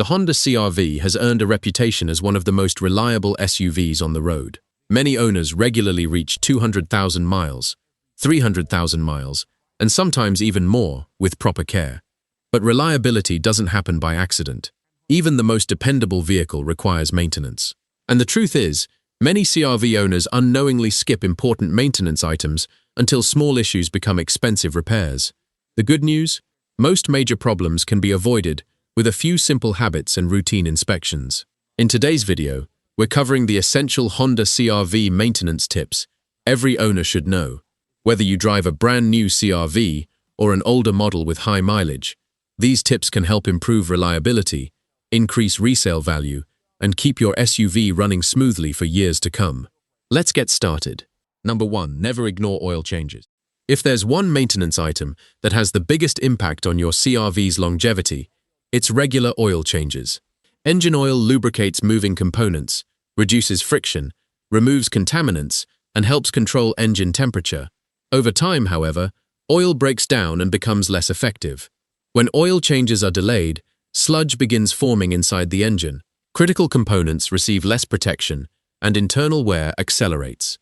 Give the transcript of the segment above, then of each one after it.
The Honda CR-V has earned a reputation as one of the most reliable SUVs on the road. Many owners regularly reach 200,000 miles, 300,000 miles, and sometimes even more with proper care. But reliability doesn't happen by accident. Even the most dependable vehicle requires maintenance. And the truth is, many CR-V owners unknowingly skip important maintenance items until small issues become expensive repairs. The good news? Most major problems can be avoided with a few simple habits and routine inspections. In today's video, we're covering the essential Honda CR-V maintenance tips every owner should know. Whether you drive a brand new CR-V or an older model with high mileage, these tips can help improve reliability, increase resale value, and keep your SUV running smoothly for years to come. Let's get started. Number 1. Never ignore oil changes. If there's one maintenance item that has the biggest impact on your CR-V's longevity, it's regular oil changes. Engine oil lubricates moving components, reduces friction, removes contaminants, and helps control engine temperature. Over time, however, oil breaks down and becomes less effective. When oil changes are delayed, sludge begins forming inside the engine. Critical components receive less protection, and internal wear accelerates.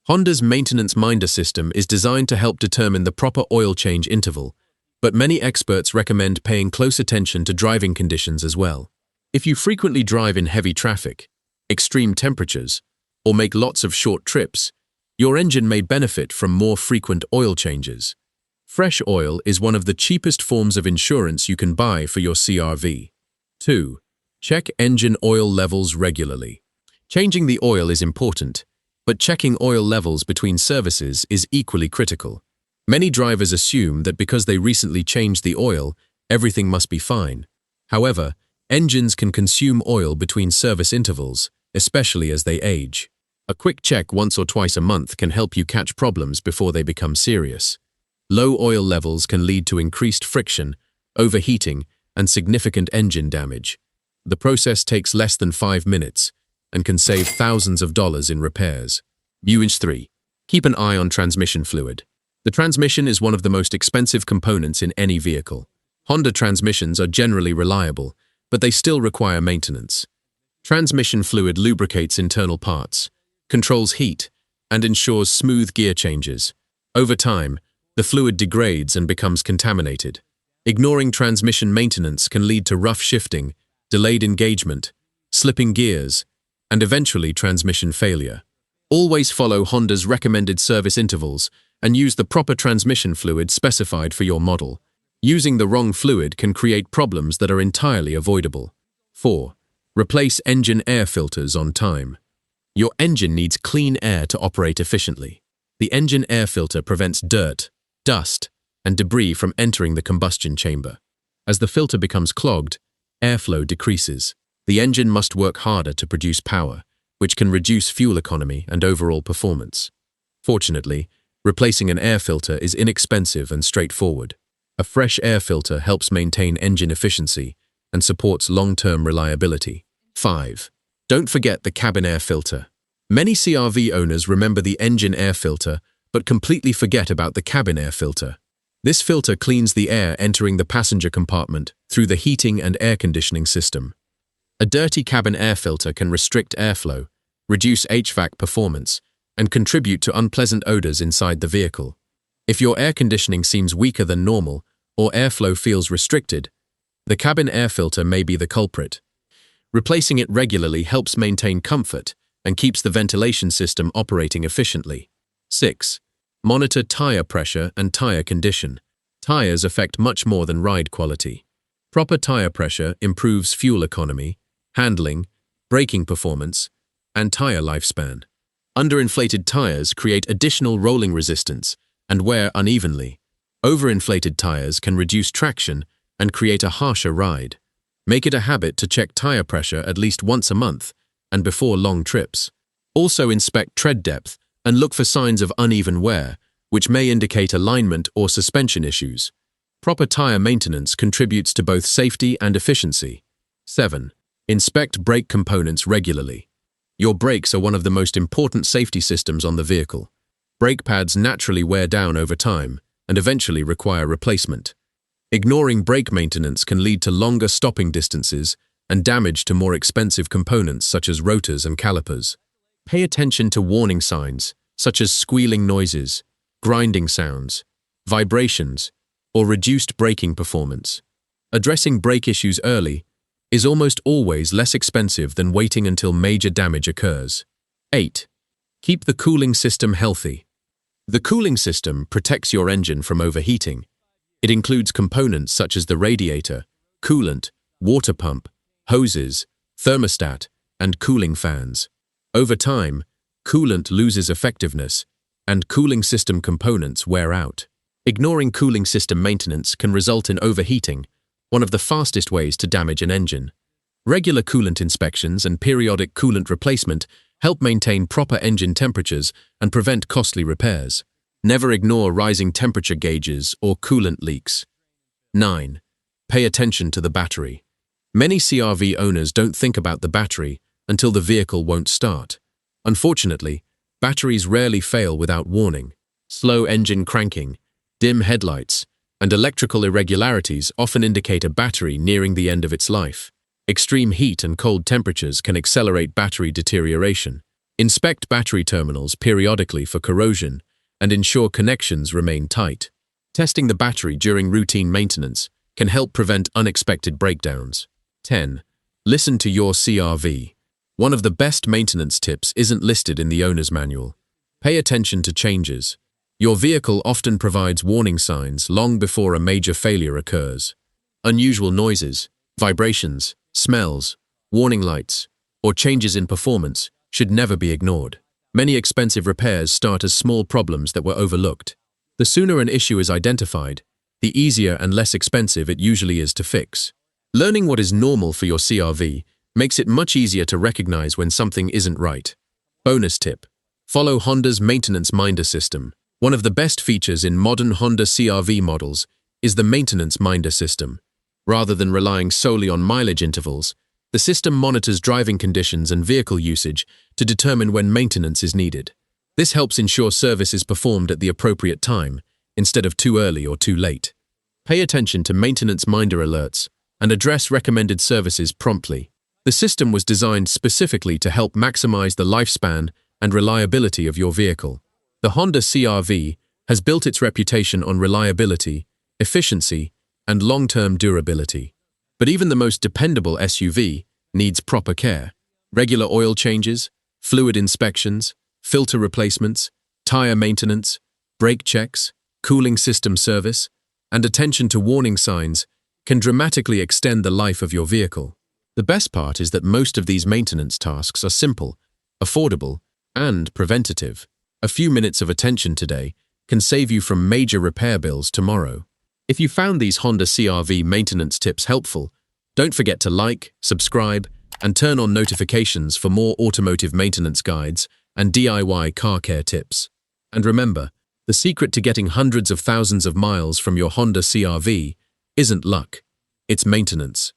Honda's Maintenance Minder system is designed to help determine the proper oil change interval, but many experts recommend paying close attention to driving conditions as well. If you frequently drive in heavy traffic, extreme temperatures, or make lots of short trips, your engine may benefit from more frequent oil changes. Fresh oil is one of the cheapest forms of insurance you can buy for your CR-V. 2. Check engine oil levels regularly. Changing the oil is important, but checking oil levels between services is equally critical. Many drivers assume that because they recently changed the oil, everything must be fine. However, engines can consume oil between service intervals, especially as they age. A quick check once or twice a month can help you catch problems before they become serious. Low oil levels can lead to increased friction, overheating, and significant engine damage. The process takes less than 5 minutes and can save thousands of dollars in repairs. 3. Keep an eye on transmission fluid. The transmission is one of the most expensive components in any vehicle. Honda transmissions are generally reliable, but they still require maintenance. Transmission fluid lubricates internal parts, controls heat, and ensures smooth gear changes. Over time, the fluid degrades and becomes contaminated. Ignoring transmission maintenance can lead to rough shifting, delayed engagement, slipping gears, and eventually transmission failure. Always follow Honda's recommended service intervals and use the proper transmission fluid specified for your model. Using the wrong fluid can create problems that are entirely avoidable. 4. Replace engine air filters on time. Your engine needs clean air to operate efficiently. The engine air filter prevents dirt, dust, and debris from entering the combustion chamber. As the filter becomes clogged, airflow decreases. The engine must work harder to produce power, which can reduce fuel economy and overall performance. Fortunately, replacing an air filter is inexpensive and straightforward. A fresh air filter helps maintain engine efficiency and supports long-term reliability. 5. Don't forget the cabin air filter. Many CR-V owners remember the engine air filter, but completely forget about the cabin air filter. This filter cleans the air entering the passenger compartment through the heating and air conditioning system. A dirty cabin air filter can restrict airflow, reduce HVAC performance, and contribute to unpleasant odors inside the vehicle. If your air conditioning seems weaker than normal or airflow feels restricted, the cabin air filter may be the culprit. Replacing it regularly helps maintain comfort and keeps the ventilation system operating efficiently. 6. Monitor tire pressure and tire condition. Tires affect much more than ride quality. Proper tire pressure improves fuel economy, handling, braking performance, and tire lifespan. Underinflated tires create additional rolling resistance and wear unevenly. Overinflated tires can reduce traction and create a harsher ride. Make it a habit to check tire pressure at least once a month and before long trips. Also inspect tread depth and look for signs of uneven wear, which may indicate alignment or suspension issues. Proper tire maintenance contributes to both safety and efficiency. 7. Inspect brake components regularly. Your brakes are one of the most important safety systems on the vehicle. Brake pads naturally wear down over time and eventually require replacement. Ignoring brake maintenance can lead to longer stopping distances and damage to more expensive components such as rotors and calipers. Pay attention to warning signs such as squealing noises, grinding sounds, vibrations, or reduced braking performance. Addressing brake issues early is almost always less expensive than waiting until major damage occurs. 8. Keep the cooling system healthy. The cooling system protects your engine from overheating. It includes components such as the radiator, coolant, water pump, hoses, thermostat, and cooling fans. Over time, coolant loses effectiveness, and cooling system components wear out. Ignoring cooling system maintenance can result in overheating, one of the fastest ways to damage an engine. Regular coolant inspections and periodic coolant replacement help maintain proper engine temperatures and prevent costly repairs. Never ignore rising temperature gauges or coolant leaks. 9. Pay attention to the battery. Many CR-V owners don't think about the battery until the vehicle won't start. Unfortunately, batteries rarely fail without warning. Slow engine cranking, dim headlights, and electrical irregularities often indicate a battery nearing the end of its life. Extreme heat and cold temperatures can accelerate battery deterioration. Inspect battery terminals periodically for corrosion and ensure connections remain tight. Testing the battery during routine maintenance can help prevent unexpected breakdowns. 10. Listen to your CR-V. One of the best maintenance tips isn't listed in the owner's manual. Pay attention to changes. Your vehicle often provides warning signs long before a major failure occurs. Unusual noises, vibrations, smells, warning lights, or changes in performance should never be ignored. Many expensive repairs start as small problems that were overlooked. The sooner an issue is identified, the easier and less expensive it usually is to fix. Learning what is normal for your CR-V makes it much easier to recognize when something isn't right. Bonus tip: follow Honda's Maintenance Minder system. One of the best features in modern Honda CR-V models is the Maintenance Minder system. Rather than relying solely on mileage intervals, the system monitors driving conditions and vehicle usage to determine when maintenance is needed. This helps ensure service is performed at the appropriate time, instead of too early or too late. Pay attention to Maintenance Minder alerts and address recommended services promptly. The system was designed specifically to help maximize the lifespan and reliability of your vehicle. The Honda CR-V has built its reputation on reliability, efficiency, and long-term durability. But even the most dependable SUV needs proper care. Regular oil changes, fluid inspections, filter replacements, tire maintenance, brake checks, cooling system service, and attention to warning signs can dramatically extend the life of your vehicle. The best part is that most of these maintenance tasks are simple, affordable, and preventative. A few minutes of attention today can save you from major repair bills tomorrow. If you found these Honda CR-V maintenance tips helpful, don't forget to like, subscribe, and turn on notifications for more automotive maintenance guides and DIY car care tips. And remember, the secret to getting hundreds of thousands of miles from your Honda CR-V isn't luck, it's maintenance.